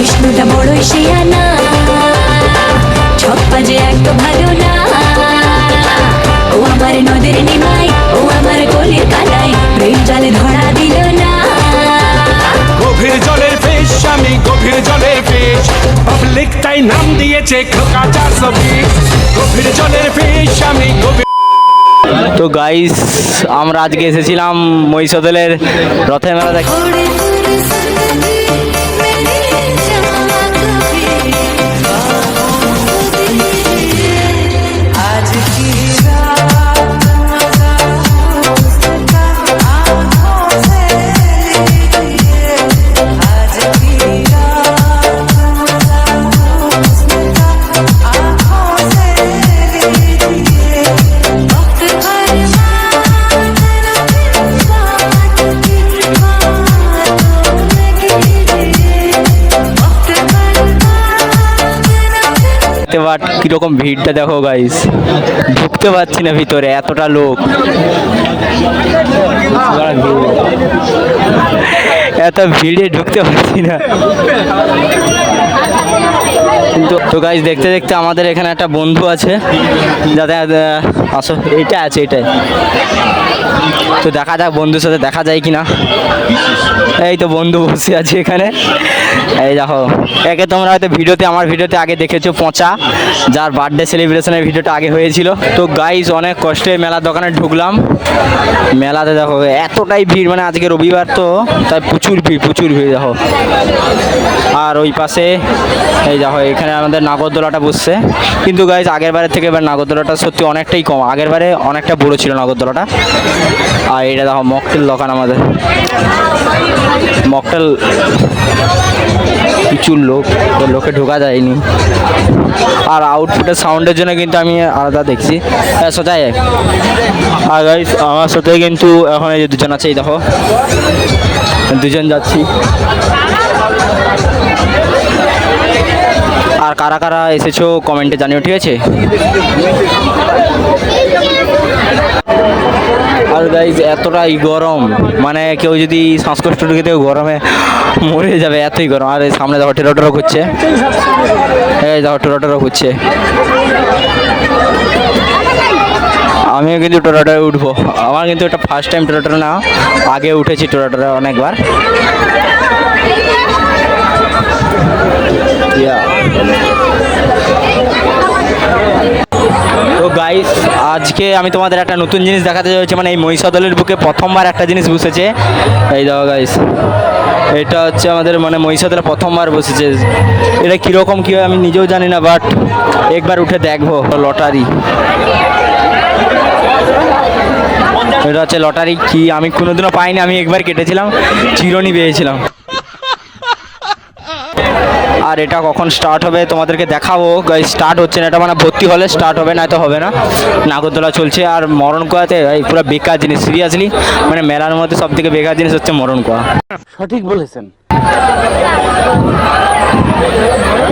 বিষ্ণুটা বড়ই শিয়ানা, ছপ্পা যে এক তো ভালো না। ও আমার নদীর নিমাই, ও আমার গলির কানাই, প্রেম জালে ধরা দিল না। গভীর জলের ফিশ, আমি গভীর জলের ফিশ, পাবলিক তাই নাম দিয়েছে খোকা 420। গভীর জলের ফিশ, আমি গভীর। তো গাইস আমরা আজকে এসেছিলাম মহিষাদলের রথের মেলা দেখতে। বাট কিরকম ভিড়টা দেখো গাইস, ঢুকতে পারছি না ভিতরে, এতটা লোক। এত ভিড়ে ঢুকতে পারছি না। কিন্তু তো গাইস দেখতে দেখতে আমাদের এখানে একটা বন্ধু আছে, যাতে আসো এইটা আছে এটাই। তো দেখা যাক বন্ধুর সাথে দেখা যায় কিনা। এই তো বন্ধু বসে আছে এখানে। এই দেখো, একে তোমরা হয়তো ভিডিওতে, আমার ভিডিওতে আগে দেখেছো পচা, যার বার্থডে সেলিব্রেশনের ভিডিওটা আগে হয়েছিল। তো গাইস অনেক কষ্টে মেলার দোকানে ঢুকলাম। মেলাতে দেখো এতটাই ভিড়, মানে আজকে রবিবার তো তাই প্রচুর ভিড় দেখো। আর ওই পাশে এই দেখো এখানে আমাদের নাগরদোলাটা বসছে। কিন্তু গাইস আগের বারের থেকে এবার নাগরদোলাটা সত্যি অনেকটাই কম, আগের বারে অনেকটা বড় ছিল নাগরদোলাটা। আর এটা দেখো মকটেল দোকান আমাদের, মকটেল প্রচুর লোকে ঢোকা যায়নি। আর আউটপুটের সাউন্ডের জন্য কিন্তু আমি আলাদা দেখছি সোজাই। আর গাইস আমার সাথে কিন্তু এখন এই যে দুজন আছে, এই দেখো দুজন যাচ্ছি। আর কারা কারা এসেছো কমেন্টে জানিও, ঠিক আছে। আর গাইস এতটাই গরম, মানে কেউ যদি শ্বাসকষ্ট ঢুকে কেউ গরমে মরে যাবে, এতই গরম। আর এই সামনে দেখো টেরোটেরো ঘুরছে, এই দেখো টেরোটেরো ঘুরছে। আমিও কিন্তু টেরোটেরো উঠবো, আমার কিন্তু এটা ফার্স্ট টাইম টেরোটেরো না, আগে উঠেছি টেরোটেরো অনেকবার। তো গাইস আজকে আমি তোমাদের একটা নতুন জিনিস দেখাতে চাইছি, মানে এই মহিষাদলের বুকে প্রথমবার একটা জিনিস বসেছে। এই দেখো গাইস, এটা হচ্ছে আমাদের মানে মহিষাদলে প্রথমবার বসেছে। এটা কীরকম কী হয় আমি নিজেও জানি না, বাট একবার উঠে দেখবো। লটারি, এটা হচ্ছে লটারি। কি আমি কোনোদিনও পাইনি, আমি একবার কেটেছিলাম, চিরুনি পেয়েছিলাম। আর এটা কখন স্টার্ট হবে তোমাদেরকে দেখাবো। স্টার্ট হচ্ছে না, এটা মানে ভর্তি হলে স্টার্ট হবে, না তো হবে না। নাগরদোলা চলছে। আর মরণ কোয়াতে এই পুরো বেকার জিনিস, সিরিয়াসলি মানে মেলার মধ্যে সব থেকে বেকার জিনিস হচ্ছে মরণ কোয়া। সঠিক বলেছেন।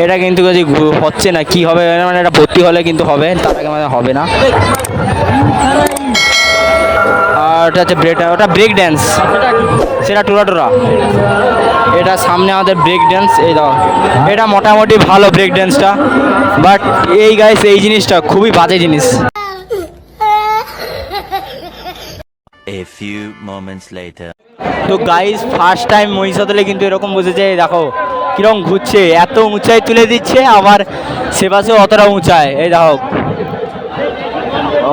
এটা কিন্তু হচ্ছে না, কি হবে মানে এটা ভর্তি হলে কিন্তু হবে, তার আগে মানে হবে না। আর ওটা হচ্ছে ওটা ব্রেক ড্যান্স, সেটা টোরা। এটা সামনে আমাদের ব্রেক ড্যান্স। এই দাও, এটা মোটামুটি ভালো ব্রেক ড্যান্সটা, বাট এই গাইস এই জিনিসটা খুবই বাজে জিনিস। A few moments later. তো গাইস ফার্স্ট টাইম মহিষাদলে কিন্তু এরকম বসেছে, দেখো কিরকম ঘুরছে, এত উঁচাই তুলে দিচ্ছে, আবার সেপাশেও অতটা উঁচায়। এই দেখো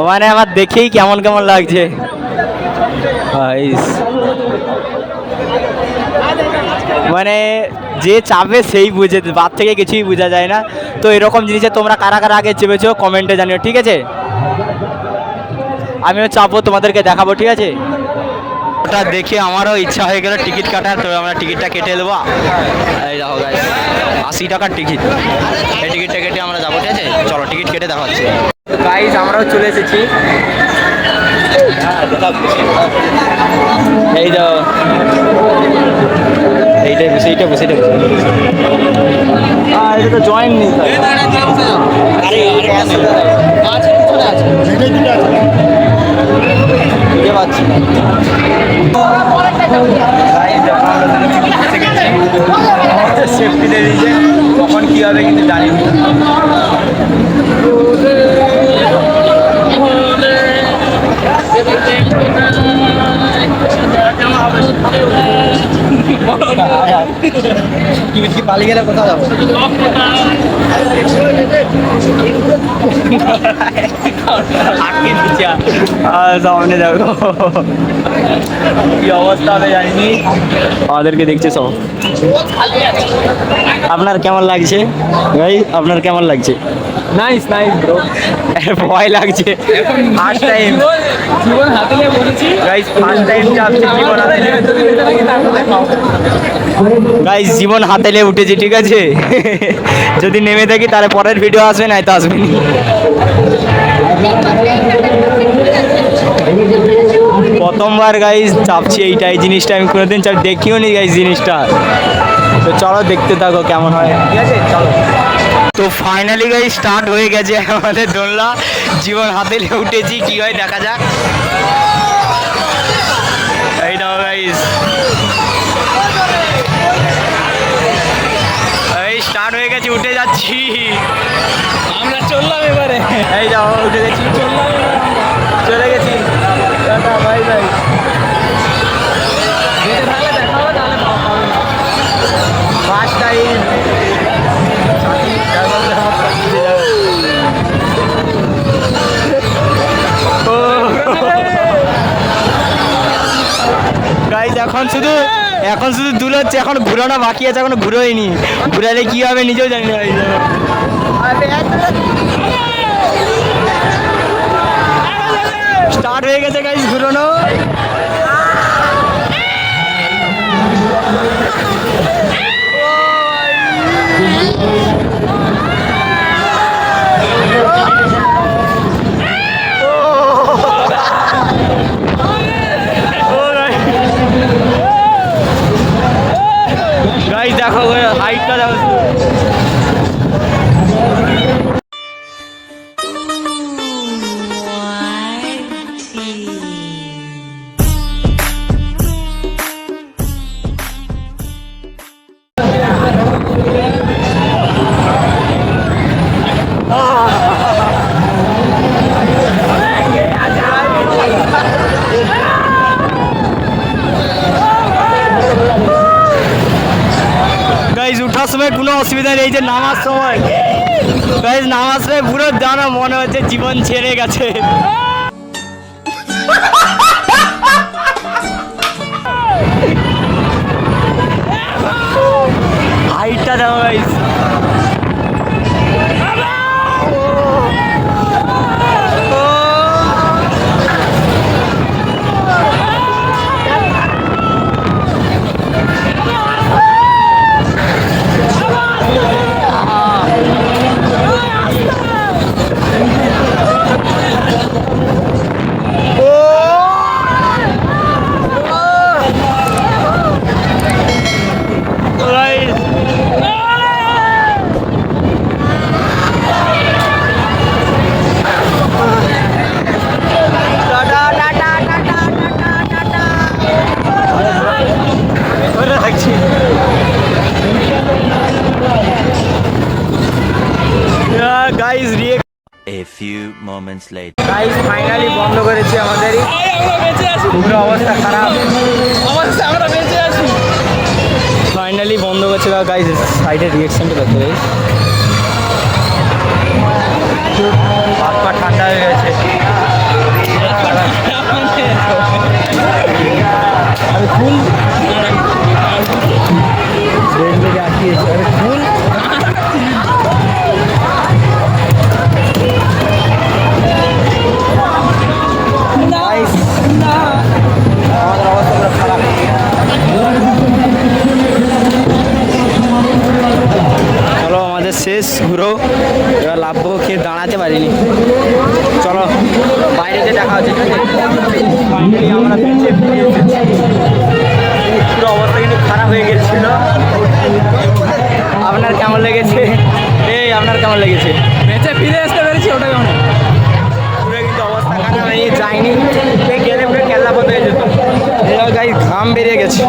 মানে আমার দেখেই কেমন কেমন লাগছে গাইস। মানে যে চাপে সেই বুঝে, বাদ থেকে কিছুই বোঝা যায় না। তো এরকম জিনিসে তোমরা কারা কারা আগে চেপেছো কমেন্টে জানিও, ঠিক আছে। আমিও চাপবো, তোমাদেরকে দেখাবো, ঠিক আছে। ওটা দেখে আমারও ইচ্ছা হয়ে গেল টিকিট কাটার, তো আমরা টিকিটটা কেটে দেবো। এই দেখো গাইস 80 টাকার টিকিট, এই টিকিটটা কেটে আমরা যাবো, ঠিক আছে। চলো টিকিট কেটে দেখা হচ্ছে। গাইস আমরাও চলে এসেছি। এই তো এইটাই বসে, এইটা বসে, এইটা বসে। এটা তো জয়েন নেই, বুঝতে পারছি। সেফটি দিয়ে দিয়েছে, কখন কী হবে কিন্তু জানি না। কি পালিয়ে গেলে কোথাও যাবো? সামনে দেখো কি অবস্থা হবে জানিনি, আমাদেরকে দেখছে সব। আপনার কেমন লাগছে ভাই? আপনার কেমন লাগছে? Nice nice bro. ভয় লাগছে ফার্স্ট টাইম জীবন হাতে নিয়ে বলেছি গাইস, ফার্স্ট টাইম চাপছি জীবন হাতে নিয়ে। গাইস জীবন হাতে নিয়ে উঠেছি, ঠিক আছে? যদি নেমে থাকি তাহলে পরের ভিডিও আসবে, নাই তো আসবে না। প্রথমবার গাইস চাপছি এইটা, এই জিনিসটা আমি কোনোদিন দেখিও নি গাইস জিনিসটা। তো চলো দেখতে থাকো কেমন হয়, ঠিক আছে? চলো। তো ফাইনালি গাইস স্টার্ট হয়ে গেছে আমাদের দোলনা, জীবন হাতে নিয়ে উঠেছি, কি হয় দেখা যাক। এই দাও গাইস, এই স্টার্ট হয়ে গেছে, উঠে যাচ্ছি। আমরা চললাম এবারে। এই যাও উঠে গেছি, চলে গেছি, tata bye bye. First time guys এখন শুধু দুলোচ্ছে, এখন ঘুরানো বাকি আছে, এখনো ঘুরোয়নি। ঘুরালে কি হবে নিজেও জানি না। স্টার্ট হয়ে গেছে গাইজ ঘুরানো। গাইজ দেখো হাইটটা দেখো। গাইজ উঠার সময় কোনো অসুবিধা নেই, যে নামার সময় গাইজ নামার সময় পুরো জানা মনে হচ্ছে জীবন ছেড়ে গেছে। হাইটটা দেখো guys. A few moments later. Guys finally বন্ধ করেছি আমাদেরই, আমরা বেঁচে আছি, পুরো অবস্থা খারাপ। আমরা বেঁচে আছি। ফাইনালি বন্ধ করছে গাইস, সাইডের রিয়াকশনটা দেখতে গাইস, হাত পা ঠান্ডা হয়ে গেছে। আমি ফুল ব্রেন থেকে আটকিয়েছি, আমি ফুল। আমাদের অবস্থা পুরো খারাপ। চলো আমাদের শেষ ঘুরো, এবার লাভবো, খেয়ে দাঁড়াতে পারিনি। চলো বাইরেতে দেখা হচ্ছে, ঠিক আছে? ফাইনালি আমরা বেঁচে ফিরে এসেছি। পুরো অবস্থা কিন্তু খারাপ হয়ে গেছিল। আপনার কেমন লেগেছে? এই আপনার কেমন লেগেছে? বেঁচে ফিরে আসতে পেরেছি, ওটাই অনেক। পুরো কিন্তু অবস্থা খারাপ, এই যাইনি, গেলে পুরো কেল্লা পথ হয়ে যেত। গাই ঘাম বেরিয়ে গেছে।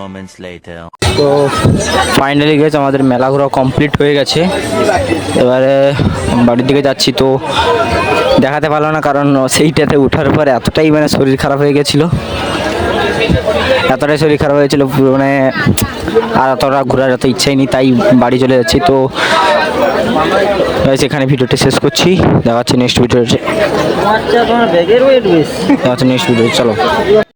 moments later. তো ফাইনালি গেছে আমাদের মেলা ঘোরা কমপ্লিট হয়ে গেছে। এবারে বাড়ির দিকে যাচ্ছি, তো দেখাতে পারলাম না কারণ সেইটাতে ওঠার পর এতটাই মানে শরীর খারাপ হয়ে গেছিলো, এতটাই শরীর খারাপ হয়েছিল মানে আর এতটা ঘোরার এত ইচ্ছাই নেই, তাই বাড়ি চলে যাচ্ছি। তো এখানে ভিডিওটা শেষ করছি, দেখা হচ্ছে নেক্সট ভিডিওতে, দেখা হচ্ছে নেক্সট ভিডিও, চলো।